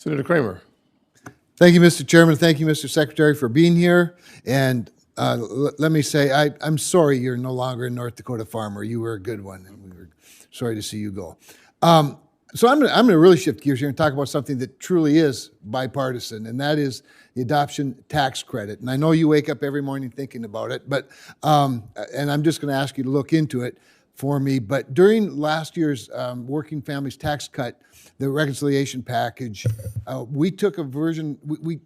Senator Cramer. Thank you, Mr. Chairman. Thank you, Mr. Secretary, for being here. And let me say, I'm sorry you're no longer a North Dakota farmer. You were a good one, and we were sorry to see you go. So I'm going to really shift gears here and talk about something that truly is bipartisan, and that is the adoption tax credit. And I know you wake up every morning thinking about it, but and I'm just going to ask you to look into it for me. But during last year's Working Families Tax Cut, the reconciliation package, we took a version. We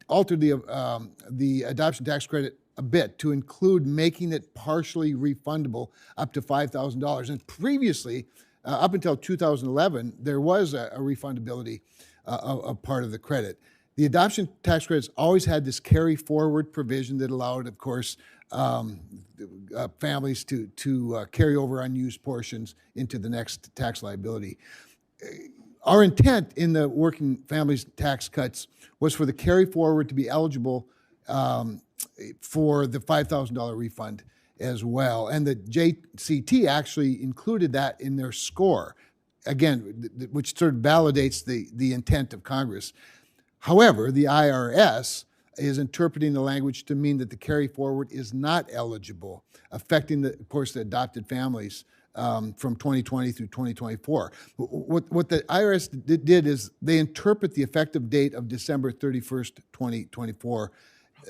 altered the adoption tax credit a bit to include making it partially refundable up to $5,000. And previously, up until 2011, there was a refundability of part of the credit. The adoption tax credits always had this carry forward provision that allowed, of course, families to carry over unused portions into the next tax liability. Our intent in the Working Families tax cuts was for the carry forward to be eligible for the $5,000 refund as well. And the JCT actually included that in their score, again, which sort of validates the intent of Congress. However, the IRS is interpreting the language to mean that the carry forward is not eligible, affecting, of course, the adopted families from 2020 through 2024. What the IRS did is they interpret the effective date of December 31st, 2024,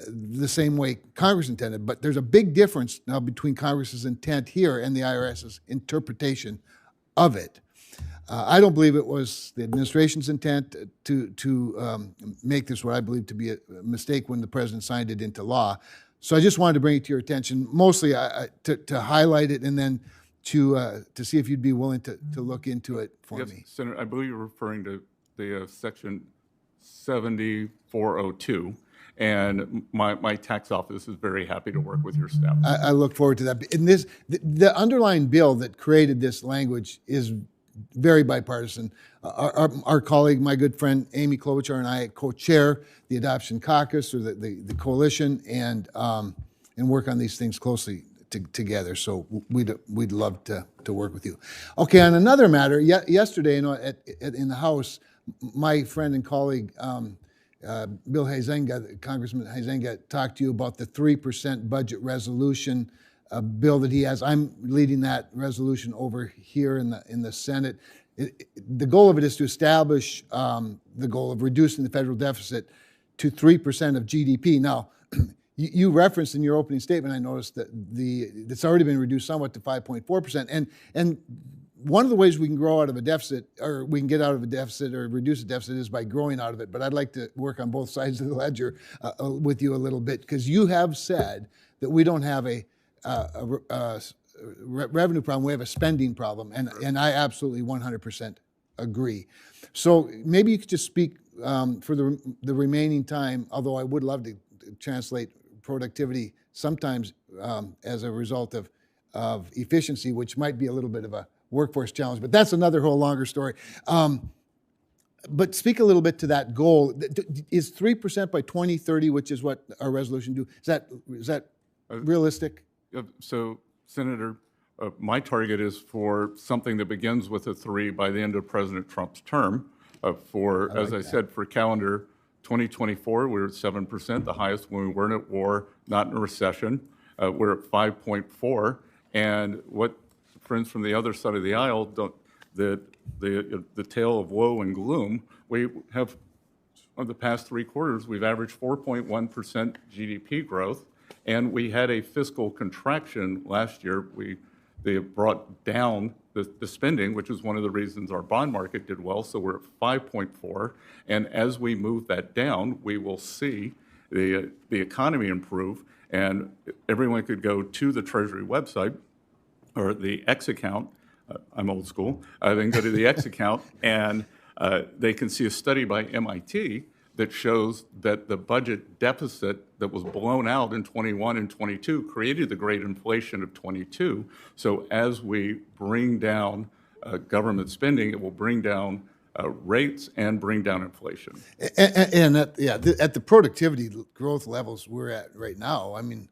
the same way Congress intended. But there's a big difference now between Congress's intent here and the IRS's interpretation of it. I don't believe it was the administration's intent to make this what I believe to be a mistake when the president signed it into law. So I just wanted to bring it to your attention, mostly to highlight it and then to see if you'd be willing to look into it for me. Senator, I believe you're referring to the section 7402. And my tax office is very happy to work with your staff. I look forward to that. And the underlying bill that created this language is very bipartisan. Our colleague, my good friend Amy Klobuchar, and I co-chair the Adoption Caucus, or the coalition, and work on these things closely together. So we'd love to work with you. Okay, on another matter, yesterday, in the House, my friend and colleague, Bill Huizenga, Congressman Huizenga, talked to you about the 3% budget resolution bill that he has. I'm leading that resolution over here in the Senate. The goal of it is to establish the goal of reducing the federal deficit to 3% of GDP. Now, you referenced in your opening statement, I noticed that it's already been reduced somewhat to 5.4%. And one of the ways we can grow out of a deficit, or we can get out of a deficit or reduce a deficit, is by growing out of it. But I'd like to work on both sides of the ledger with you a little bit, because you have said that we don't have a revenue problem, we have a spending problem, and I absolutely 100% agree. So maybe you could just speak for the remaining time, although I would love to translate productivity sometimes as a result of efficiency, which might be a little bit of a workforce challenge, but that's another whole longer story. But speak a little bit to that goal. Is 3% by 2030, which is what our resolution do? Is that realistic? So, Senator, my target is for something that begins with a 3 by the end of President Trump's term. As I said, for calendar 2024, we're at 7%, the highest when we weren't at war, not in a recession. We're at 5.4, and what friends from the other side of the aisle the tale of woe and gloom. We have, on the past 3 quarters, we've averaged 4.1% GDP growth, and we had a fiscal contraction last year. They brought down the spending, which is one of the reasons our bond market did well. So we're at 5.4, and as we move that down, we will see the economy improve, and everyone could go to the Treasury website or the X account. I'm old school. They can go to the X account, and they can see a study by MIT that shows that the budget deficit that was blown out in 21 and 22 created the great inflation of 22. So as we bring down government spending, it will bring down rates and bring down inflation. And at the productivity growth levels we're at right now, I mean,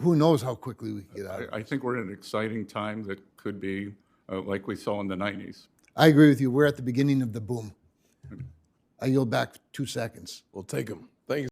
who knows how quickly we can get out of it. I think we're in an exciting time that could be like we saw in the 90s. I agree with you. We're at the beginning of the boom. I yield back 2 seconds. We'll take them. Thank you.